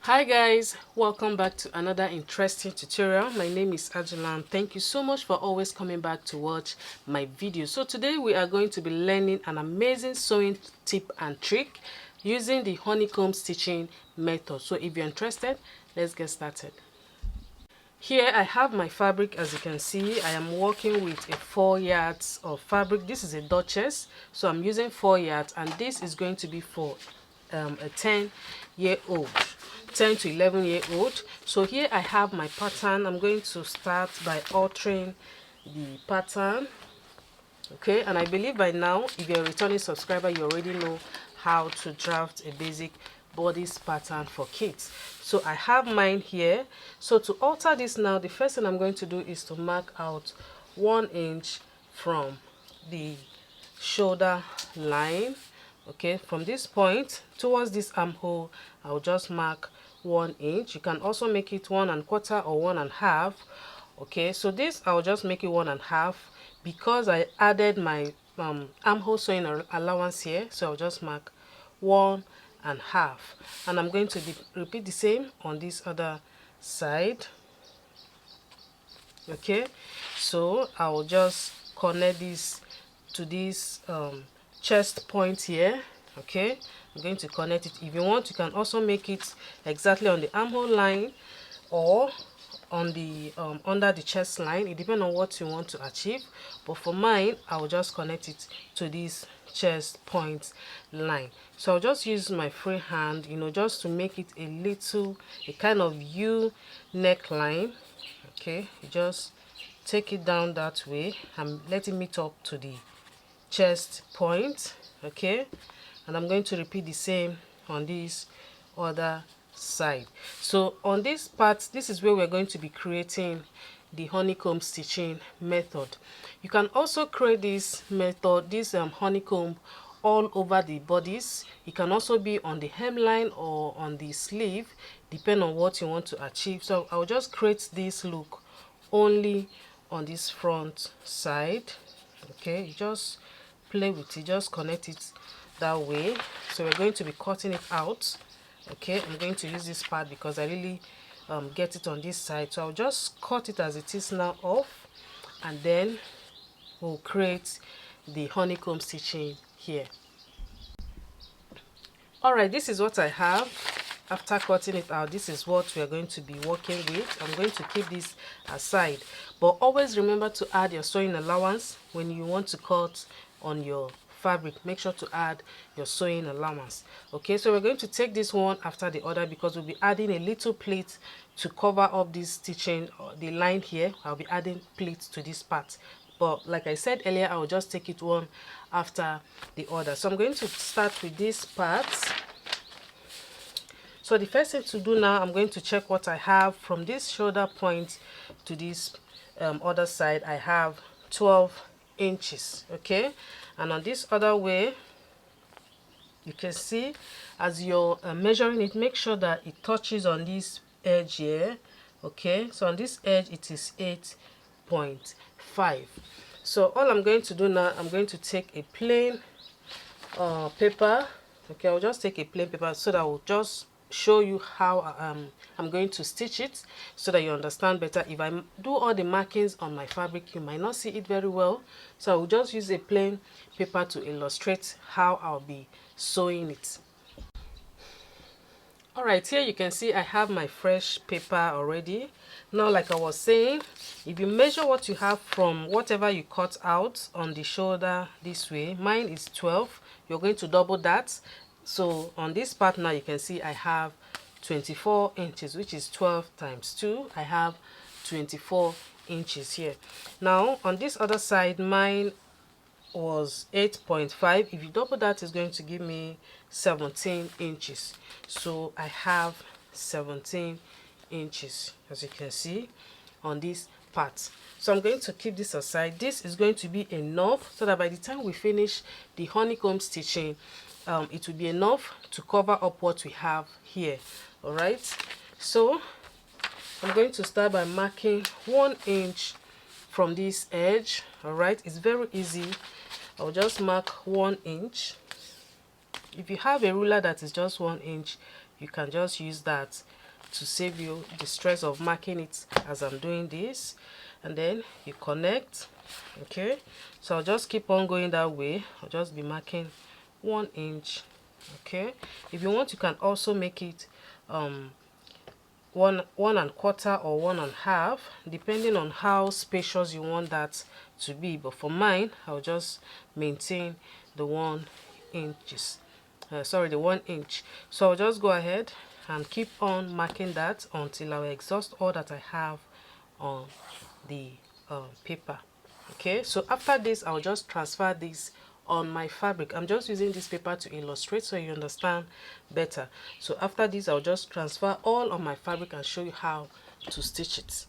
Hi guys, welcome back to another interesting tutorial. My name is Angela and thank you so much for always coming back to watch my videos. So today we are going to be learning an amazing sewing tip and trick using the honeycomb stitching method. So if you're interested, let's get started. Here I have my fabric. As you can see, I am working with a 4 yards of fabric. This is a Duchess, so I'm using 4 yards, and this is going to be for a 10-year-old, 10 to 11-year-old. So here I have my pattern. I'm going to start by altering the pattern. Okay, and I believe by now, if you're a returning subscriber, you already know how to draft a basic bodice pattern for kids. So I have mine here. So to alter this now, the first thing I'm going to do is to mark out 1 inch from the shoulder line. Okay, from this point towards this armhole, I'll just mark 1 inch. You can also make it 1 1/4 or 1 1/2. Okay, so this I'll just make it 1 1/2 because I added my armhole sewing allowance here. So I'll just mark 1 1/2, and I'm going to repeat the same on this other side. Okay, so I'll just connect this to this chest point here. Okay, I'm going to connect it. If you want, you can also make it exactly on the armhole line or on the under the chest line. It depends on what you want to achieve, but for mine I'll just connect it to this chest point line. So I'll just use my free hand, just to make it a kind of U neckline. Okay, you just take it down that way and let it meet up to the chest point. Okay, and I'm going to repeat the same on this other side. So on this part, this is where we're going to be creating the honeycomb stitching method. You can also create this method, this honeycomb, all over the bodice. It can also be on the hemline or on the sleeve, depending on what you want to achieve. So I'll just create this look only on this front side. Okay, you just play with it, just connect it that way. So we're going to be cutting it out. Okay, I'm going to use this part because I really get it on this side. So I'll just cut it as it is now off, and then we'll create the honeycomb stitching here. Alright, this is what I have. After cutting it out, this is what we are going to be working with. I'm going to keep this aside, but always remember to add your sewing allowance when you want to cut on your fabric. Make sure to add your sewing allowance. Okay, so we're going to take this one after the other because we'll be adding a little pleat to cover up this stitching, the line here. I'll be adding pleat to this part, but like I said earlier, I'll just take it one after the other. So I'm going to start with this part. So the first thing to do now, I'm going to check what I have from this shoulder point to this other side. I have 12 inches. Okay, and on this other way, you can see as you're measuring it, make sure that it touches on this edge here. Okay, so on this edge it is 8.5. so all I'm going to do now, I'm going to take a plain paper. Okay, I'll just take a plain paper so that I will just show you how I'm going to stitch it so that you understand better. If I do all the markings on my fabric, you might not see it very well, so I will just use a plain paper to illustrate how I'll be sewing it. Alright, here you can see I have my fresh paper already. Now, like I was saying, if you measure what you have from whatever you cut out on the shoulder this way, mine is 12, you're going to double that. So on this part now, you can see I have 24 inches, which is 12 times 2. I have 24 inches here. Now on this other side, mine was 8.5. If you double that, it's going to give me 17 inches. So I have 17 inches, as you can see on this part. So I'm going to keep this aside. This is going to be enough so that by the time we finish the honeycomb stitching, it will be enough to cover up what we have here. All right, so I'm going to start by marking 1 inch from this edge. All right, it's very easy. I'll just mark 1 inch. If you have a ruler that is just 1 inch, you can just use that to save you the stress of marking it as I'm doing this. And then you connect. Okay, so I'll just keep on going that way. I'll just be marking 1 inch. Okay, if you want, you can also make it 1 1/4 or 1.5, depending on how spacious you want that to be. But for mine, I'll just maintain the 1 inches. The 1 inch. So I'll just go ahead and keep on marking that until I exhaust all that I have on the paper. Okay, so after this, I'll just transfer this on my fabric. I'm just using this paper to illustrate so you understand better. So after this, I'll just transfer all on my fabric and show you how to stitch it.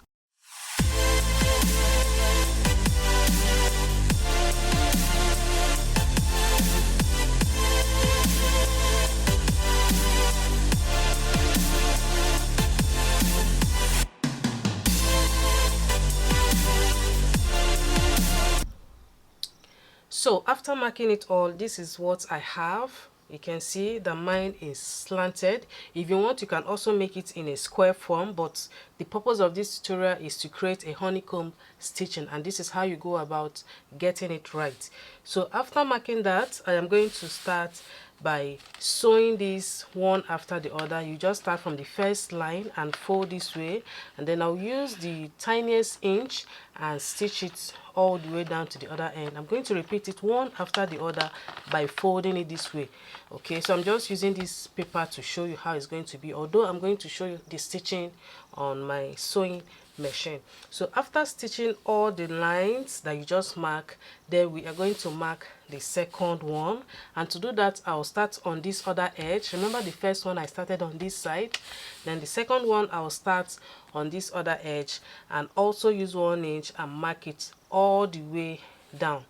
So after marking it all, this is what I have. You can see that mine is slanted. If you want, you can also make it in a square form, but the purpose of this tutorial is to create a honeycomb stitching, and this is how you go about getting it right. So after marking that, I am going to start by sewing this one after the other. You just start from the first line and fold this way, and then I'll use the tiniest inch and stitch it all the way down to the other end. I'm going to repeat it one after the other by folding it this way. Okay, so I'm just using this paper to show you how it's going to be, although I'm going to show you the stitching on my sewing machine. So after stitching all the lines that you just mark, then we are going to mark the second one, and to do that, I'll start on this other edge. Remember, the first one I started on this side, then the second one I'll start on this other edge and also use 1 inch and mark it all the way down.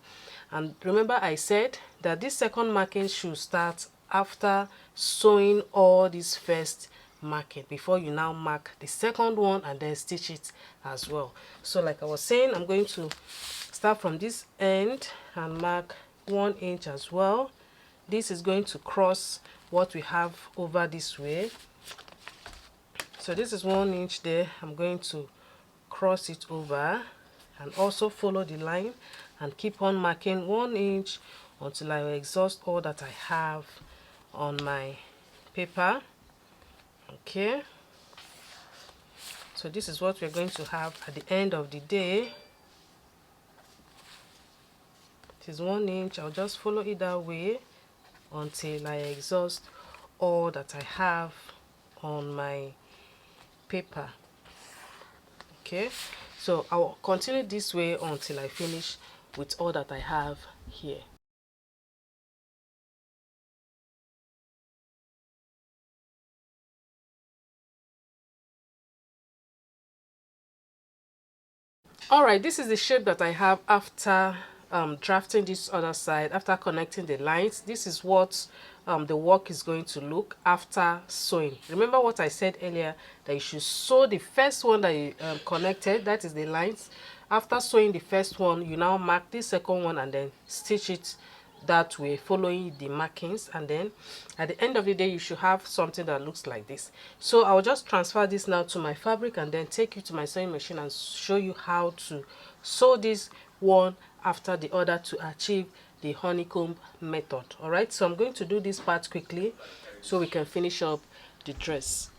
And remember, I said that this second marking should start after sewing all this first marking before you now mark the second one and then stitch it as well. So like I was saying, I'm going to start from this end and mark 1 inch as well. This is going to cross what we have over this way. So this is 1 inch there. I'm going to cross it over and also follow the line and keep on marking 1 inch until I exhaust all that I have on my paper. Okay, so this is what we're going to have at the end of the day. It is 1 inch. I'll just follow it that way until I exhaust all that I have on my paper. Okay, so I'll continue this way until I finish with all that I have here. Alright, this is the shape that I have after drafting this other side, after connecting the lines. This is what the work is going to look after sewing. Remember what I said earlier, that you should sew the first one that you connected, that is the lines. After sewing the first one, you now mark the second one and then stitch it that way, following the markings, and then at the end of the day you should have something that looks like this. So I'll just transfer this now to my fabric and then take you to my sewing machine and show you how to sew this one after the other to achieve the honeycomb method. All right, so I'm going to do this part quickly so we can finish up the dress.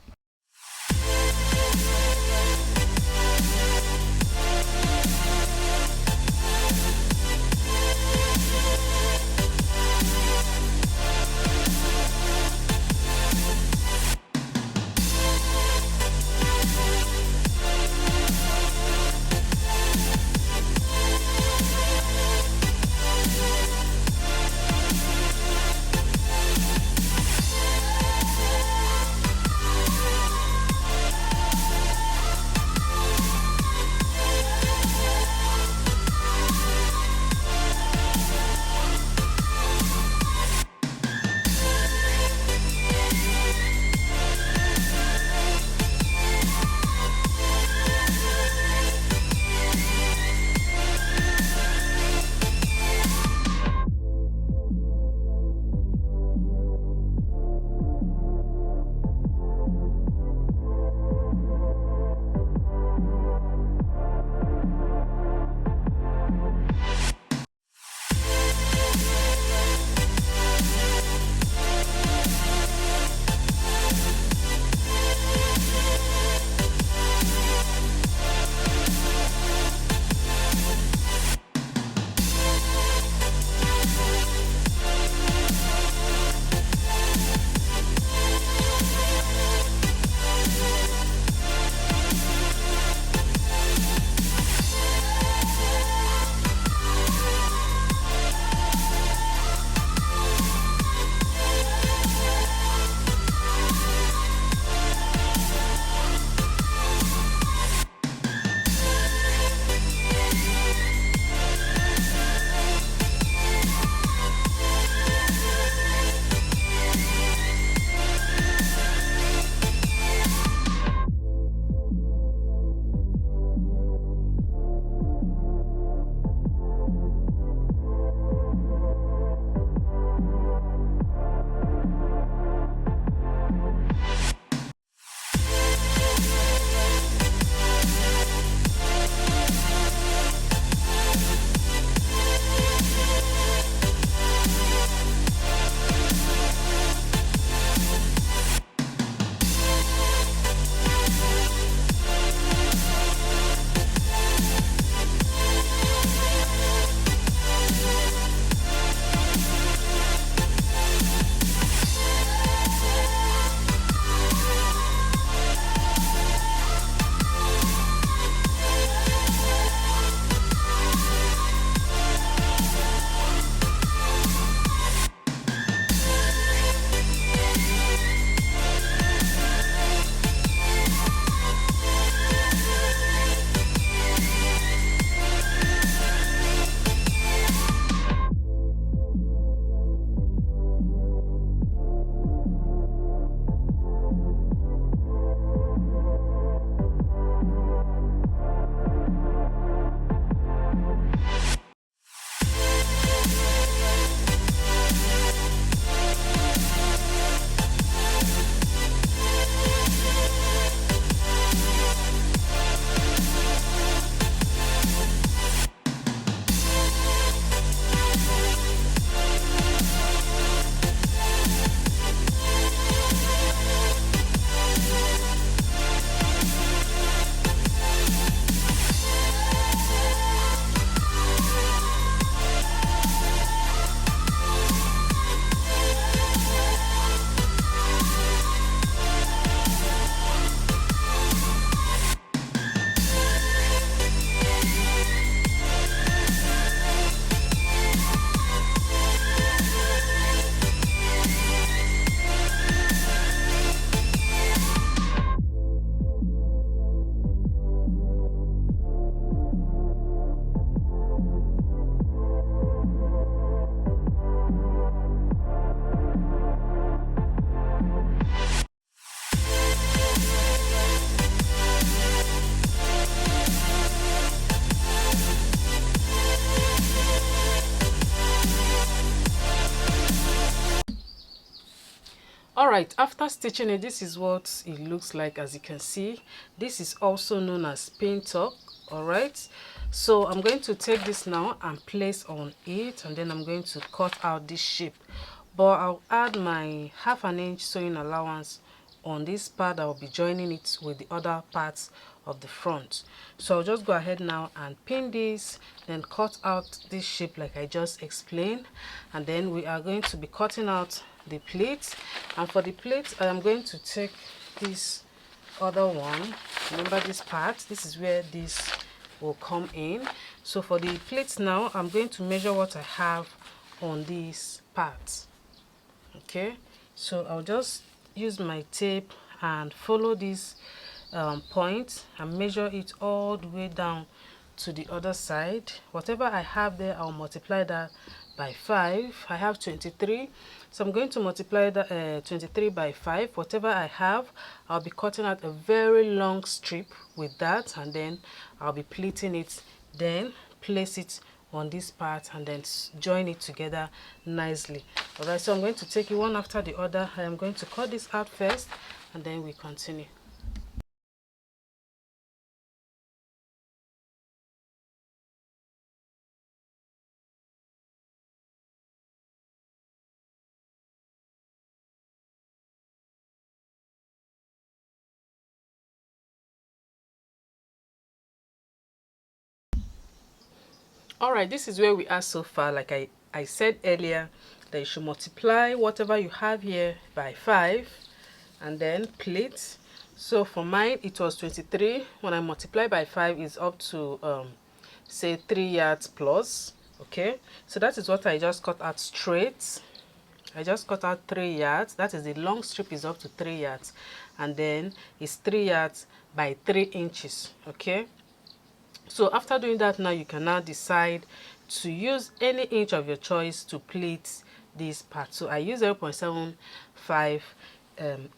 All right, after stitching it, this is what it looks like. As you can see, this is also known as pintuck. All right, so I'm going to take this now and place on it, and then I'm going to cut out this shape, but I'll add my 1/2 inch sewing allowance on this part. I'll be joining it with the other parts of the front. So I'll just go ahead now and pin this, then cut out this shape like I just explained, and then we are going to be cutting out the pleats. And for the pleats, I am going to take this other one. Remember this part, this is where this will come in. So for the pleats now, I'm going to measure what I have on this part. Okay, so I'll just use my tape and follow this point and measure it all the way down to the other side. Whatever I have there, I'll multiply that by 5. I have 23, so I'm going to multiply that 23 by 5. Whatever I have, I'll be cutting out a very long strip with that, and then I'll be pleating it, then place it on this part and then join it together nicely. All right, so I'm going to take it one after the other. I am going to cut this out first, and then we continue. All right, this is where we are so far. Like I said earlier, that you should multiply whatever you have here by 5 and then pleat. So for mine, it was 23. When I multiply by 5, is up to say 3 yards plus. Okay, so that is what I just cut out straight. I just cut out 3 yards. That is, the long strip is up to 3 yards, and then it's 3 yards by 3 inches. Okay, so after doing that, now you can now decide to use any inch of your choice to pleat this part. So I use 0.75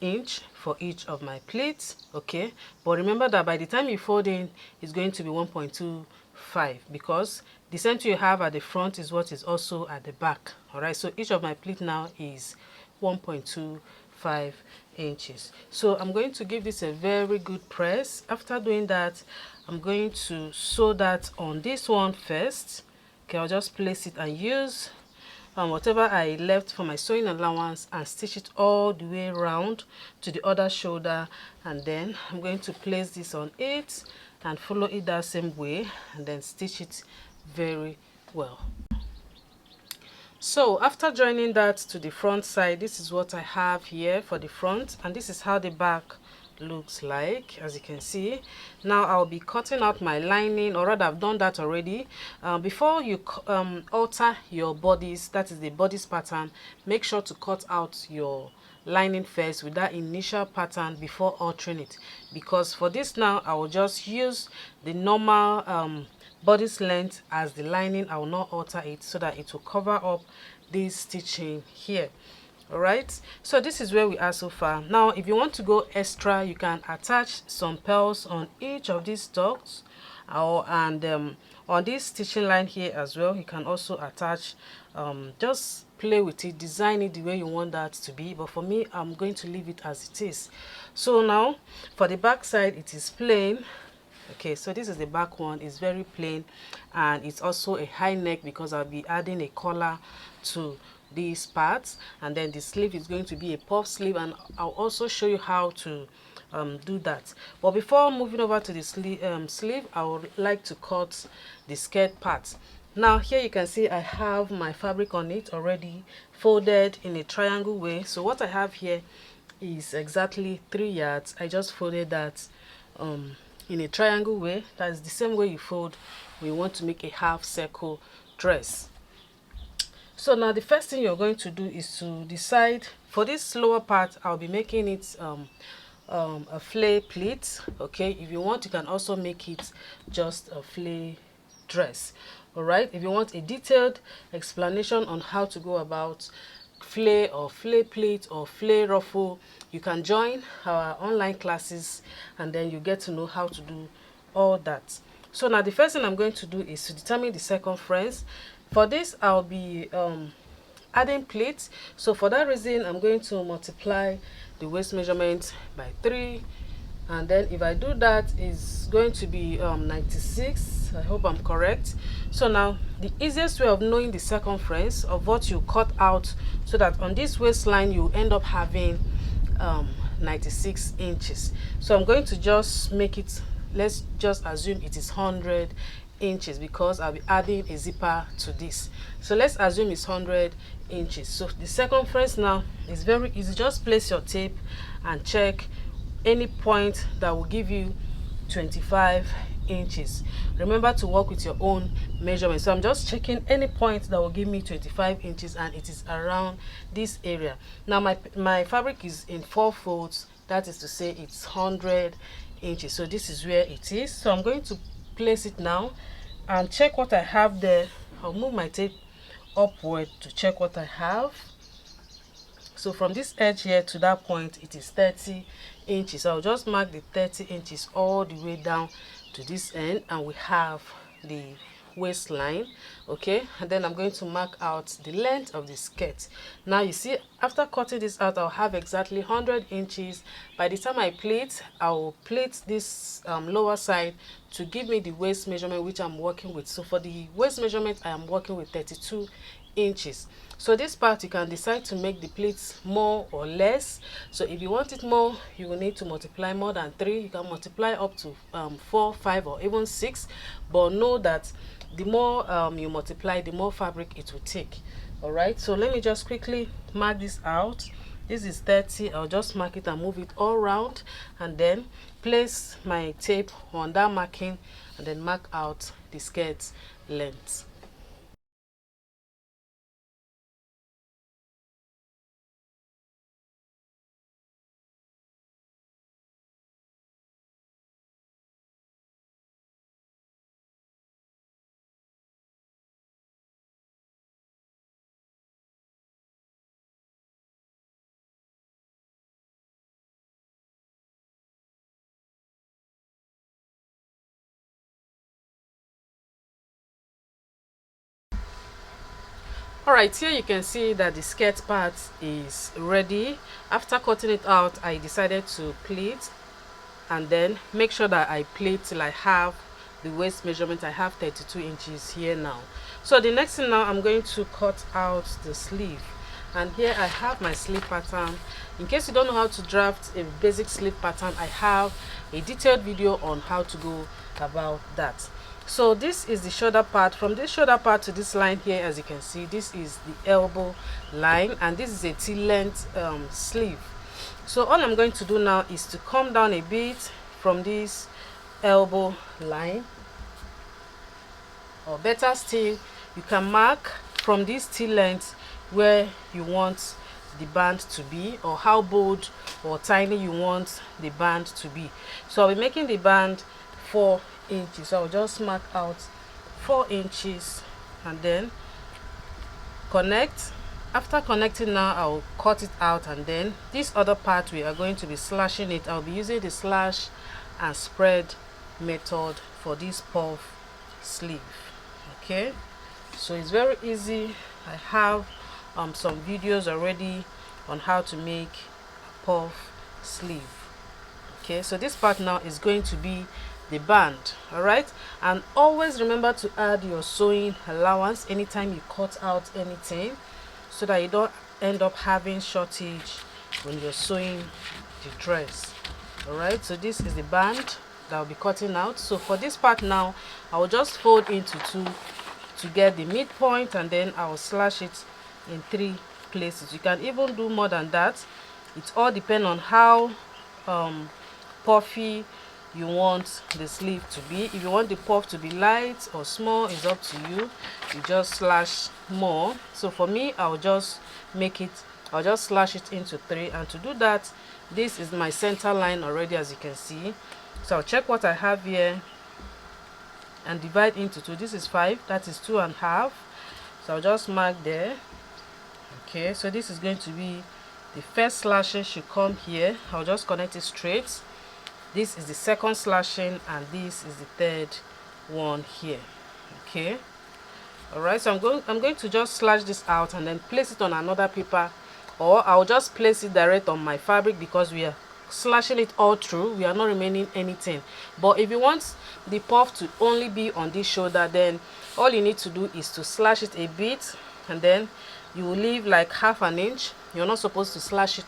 inch for each of my pleats. Okay, but remember that by the time you fold in, it's going to be 1.25, because the same thing you have at the front is what is also at the back. All right, so each of my pleat now is 1.25 inches. So I'm going to give this a very good press. After doing that, I'm going to sew that on this one first. Okay, I'll just place it and use whatever I left for my sewing allowance and stitch it all the way around to the other shoulder, and then I'm going to place this on it and follow it that same way, and then stitch it very well. So after joining that to the front side, this is what I have here for the front, and this is how the back looks like. As you can see, now I'll be cutting out my lining, or rather I've done that already. Before you alter your bodice, that is the bodice pattern, make sure to cut out your lining first with that initial pattern before altering it, because for this now I will just use the normal bodice length as the lining. I will not alter it so that it will cover up this stitching here. All right, so this is where we are so far. Now if you want to go extra, you can attach some pearls on each of these stalks, and on this stitching line here as well. You can also attach, just play with it, design it the way you want that to be, but for me, I'm going to leave it as it is. So now for the back side, it is plain. Okay, so this is the back one. It's very plain, and it's also a high neck because I'll be adding a collar to these parts, and then the sleeve is going to be a puff sleeve, and I'll also show you how to do that. But before moving over to the sleeve, I would like to cut the skirt part. Now here you can see I have my fabric on it already folded in a triangle way. So what I have here is exactly 3 yards. I just folded that in a triangle way. That's the same way you fold when you want to make a half circle dress. So now the first thing you're going to do is to decide, for this lower part I'll be making it a flare pleat. Okay, if you want, you can also make it just a flare dress. All right, if you want a detailed explanation on how to go about flare or flare pleat or flare ruffle, you can join our online classes, and then you get to know how to do all that. So now the first thing I'm going to do is to determine the circumference. For this, I'll be adding pleats. So for that reason, I'm going to multiply the waist measurement by 3, and then if I do that, it's going to be 96. I hope I'm correct. So now the easiest way of knowing the circumference of what you cut out, so that on this waistline you end up having 96 inches. So I'm going to just make it, let's just assume it is 100 inches, because I'll be adding a zipper to this. So let's assume it's 100 inches. So the circumference now is very easy. Just place your tape and check any point that will give you 25 inches. Remember to work with your own measurement. So I'm just checking any point that will give me 25 inches, and it is around this area. Now my fabric is in 4 folds, that is to say it's 100 inches. So this is where it is. So I'm going to place it now and check what I have there. I'll move my tape upward to check what I have. So from this edge here to that point, it is 30 inches. So I'll just mark the 30 inches all the way down to this end, and we have the waistline. Okay, and then I'm going to mark out the length of the skirt. Now you see, after cutting this out, I'll have exactly 100 inches. By the time I pleat, I will pleat this lower side to give me the waist measurement which I'm working with. So for the waist measurement, I am working with 32 inches. So this part, you can decide to make the pleats more or less. So if you want it more, you will need to multiply more than 3. You can multiply up to 4, 5, or even 6, but know that the more you multiply, the more fabric it will take. All right, so let me just quickly mark this out. This is 30. I'll just mark it and move it all around, and then place my tape on that marking, and then mark out the skirt length. Alright, here you can see that the skirt part is ready. After cutting it out, I decided to pleat, and then make sure that I pleat till I have the waist measurement. I have 32 inches here now. So the next thing now, I'm going to cut out the sleeve, and here I have my sleeve pattern. In case you don't know how to draft a basic sleeve pattern, I have a detailed video on how to go about that. So this is the shoulder part. From this shoulder part to this line here, as you can see, this is the elbow line, and this is a T-length sleeve. So all I'm going to do now is to come down a bit from this elbow line, or better still, you can mark from this T-length where you want the band to be, or how bold or tiny you want the band to be. So I'll be making the band 4 inches. So I'll just mark out 4 inches and then connect. After connecting now, I'll cut it out, and then this other part we are going to be slashing it. I'll be using the slash and spread method for this puff sleeve. Okay, so it's very easy. I have some videos already on how to make a puff sleeve. Okay, so this part now is going to be the band. All right, and always remember to add your sewing allowance anytime you cut out anything, so that you don't end up having shortage when you're sewing the dress. All right, so this is the band that I'll be cutting out. So for this part now, I will just fold into 2 to get the midpoint, and then I will slash it in 3 places. You can even do more than that. It all depends on how puffy you want the sleeve to be. If you want the puff to be light or small, it's up to you. You just slash more. So for me, I'll just slash it into 3, and to do that, this is my center line already, as you can see. So I'll check what I have here and divide into 2. This is 5, that is 2.5. So I'll just mark there. Okay, so this is going to be the first slashing, should come here. I'll just connect it straight. This is the second slashing, and this is the third one here. Okay, All right, so I'm going to just slash this out and then place it on another paper, or I'll just place it direct on my fabric, because we are slashing it all through, we are not remaining anything. But if you want the puff to only be on this shoulder, then all you need to do is to slash it a bit, and then you will leave like half an inch. You're not supposed to slash it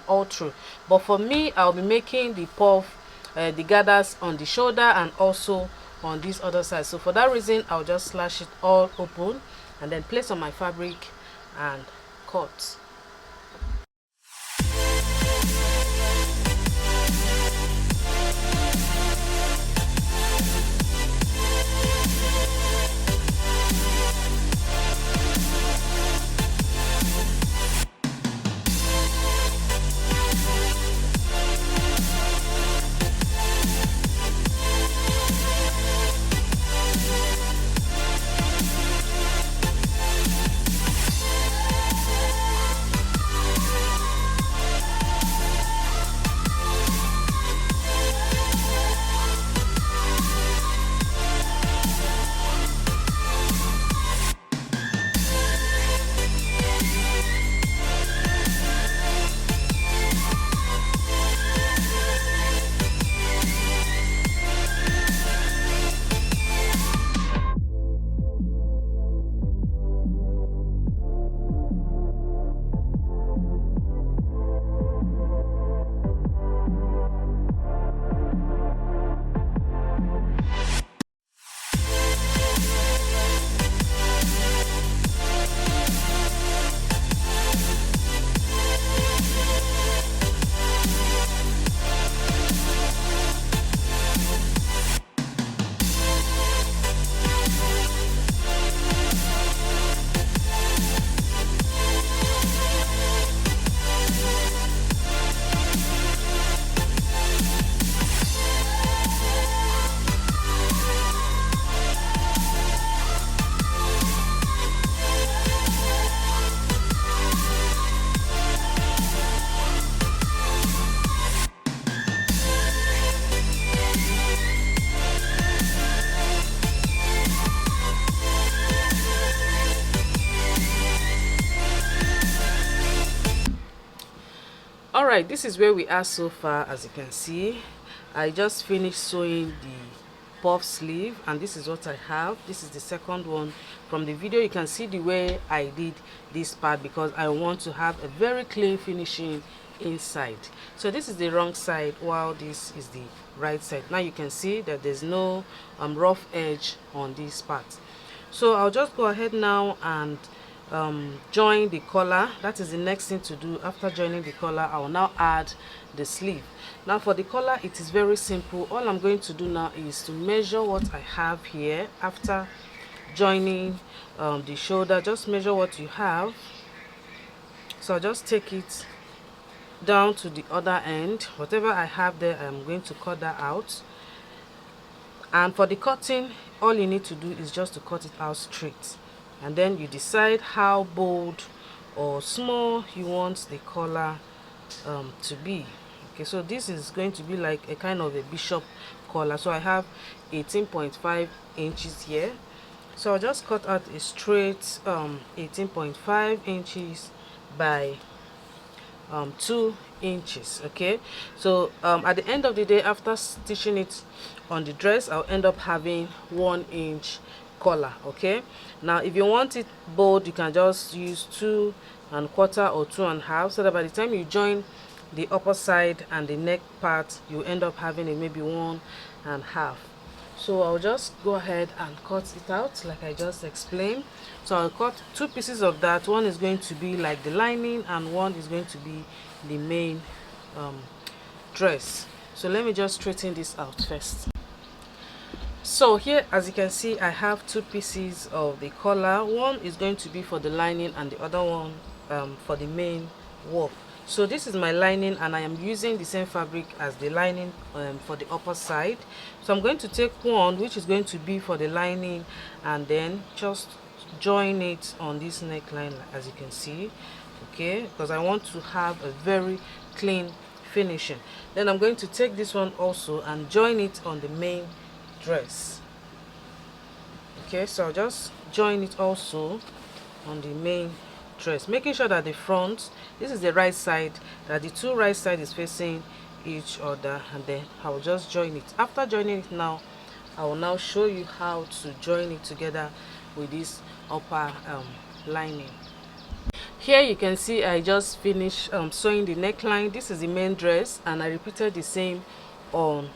all through. But for me, I'll be making the puff, the gathers on the shoulder and also on this other side. So for that reason, I'll just slash it all open and then place on my fabric and cut. Alright, this is where we are so far. As you can see, I just finished sewing the puff sleeve, and this is what I have. This is the second one. From the video you can see the way I did this part, because I want to have a very clean finishing inside. So this is the wrong side, while this is the right side. Now you can see that there's no rough edge on this part. So I'll just go ahead now and join the collar. That is the next thing to do. After joining the collar, I will now add the sleeve. Now for the collar, it is very simple. All I'm going to do now is to measure what I have here. After joining the shoulder, just measure what you have. So I'll just take it down to the other end. Whatever I have there, I'm going to cut that out. And for the cutting, all you need to do is just to cut it out straight, and then you decide how bold or small you want the collar to be. Okay, so this is going to be like a kind of a bishop collar. So I have 18.5 inches here, so I'll just cut out a straight 18.5 inches by 2 inches. Okay, so at the end of the day, after stitching it on the dress, I'll end up having 1 inch collar. Okay, now if you want it bold, you can just use 2 1/4 or 2 1/2, so that by the time you join the upper side and the neck part, you end up having it maybe 1 1/2. So I'll just go ahead and cut it out like I just explained. So I'll cut 2 pieces of that. One is going to be like the lining, and one is going to be the main dress. So let me just straighten this out first. So here, as you can see, I have 2 pieces of the collar. One is going to be for the lining and the other one for the main work. So this is my lining, and I am using the same fabric as the lining for the upper side. So I'm going to take one which is going to be for the lining, and then just join it on this neckline, as you can see. Okay, because I want to have a very clean finishing. Then I'm going to take this one also and join it on the main dress. Okay, so I'll just join it also on the main dress, making sure that the front, this is the right side, that the two right side is facing each other, and then I will just join it. After joining it now, I will now show you how to join it together with this upper lining. Here you can see I just finished sewing the neckline. This is the main dress, and I repeated the same on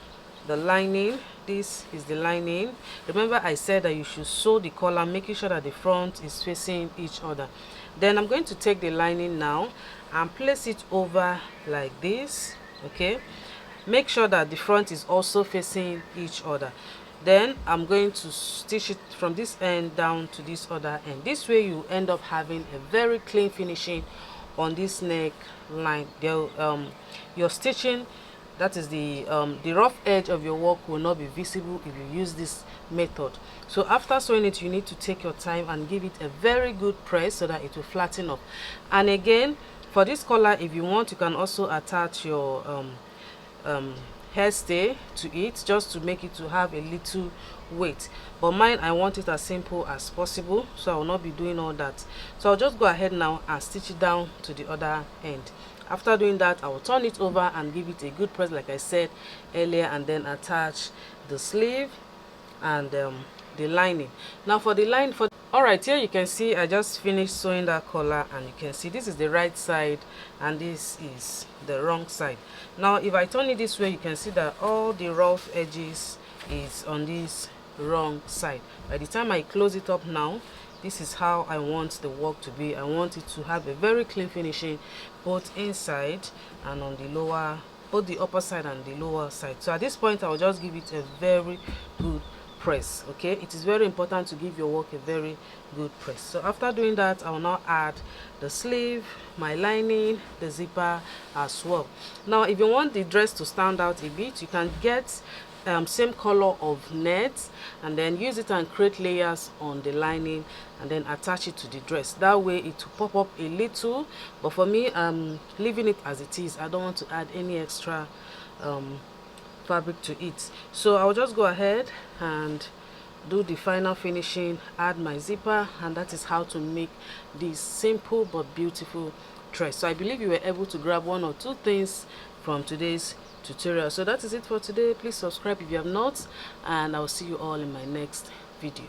the lining. This is the lining. Remember I said that you should sew the collar, making sure that the front is facing each other. Then I'm going to take the lining now and place it over like this. Okay, make sure that the front is also facing each other. Then I'm going to stitch it from this end down to this other end. This way you end up having a very clean finishing on this neck line. Your stitching, that is the rough edge of your work, will not be visible if you use this method. So after sewing it, you need to take your time and give it a very good press so that it will flatten up. And again, for this collar, if you want, you can also attach your hairstay to it, just to make it to have a little weight. But mine, I want it as simple as possible, so I will not be doing all that. So I'll just go ahead now and stitch it down to the other end. After doing that, I will turn it over and give it a good press like I said earlier, and then attach the sleeve and the lining. Now for the line, all right, here you can see I just finished sewing that collar, and you can see this is the right side and this is the wrong side. Now if I turn it this way, you can see that all the rough edges is on this wrong side. By the time I close it up now, this is how I want the work to be. I want it to have a very clean finishing both inside and on the lower, both the upper side and the lower side. So at this point, I will just give it a very good press. Okay, it is very important to give your work a very good press. So after doing that, I will now add the sleeve, my lining, the zipper as well. Now if you want the dress to stand out a bit, you can get same color of net and then use it and create layers on the lining and then attach it to the dress. That way it will pop up a little, but for me, I'm leaving it as it is. I don't want to add any extra fabric to it. So I'll just go ahead and do the final finishing, add my zipper, and that is how to make this simple but beautiful dress. So I believe you were able to grab one or two things from today's tutorial. So that is it for today. Please subscribe if you have not, and I'll see you all in my next video.